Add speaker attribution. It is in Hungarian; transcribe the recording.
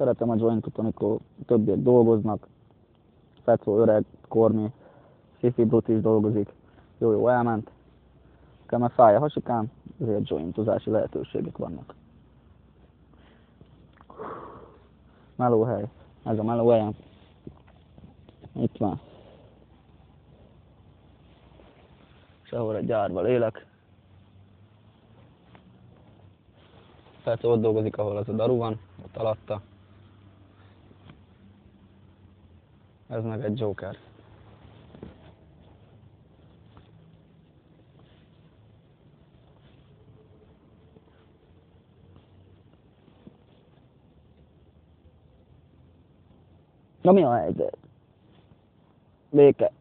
Speaker 1: Szeretem a jointot, amikor többiek dolgoznak. Fecó, öreg, kormi, Fifi Brut is dolgozik. Jó, elment. Nekem már fáj a hasikám, ezért jointozási lehetőségek vannak. Melóhely. Ez a melóhelyem. Itt van. Sehol egy gyárban lélek. Persze ott dolgozik, ahol az a daru van, ott alatta. Ez meg egy Joker. Na mi a helyzet? Béke.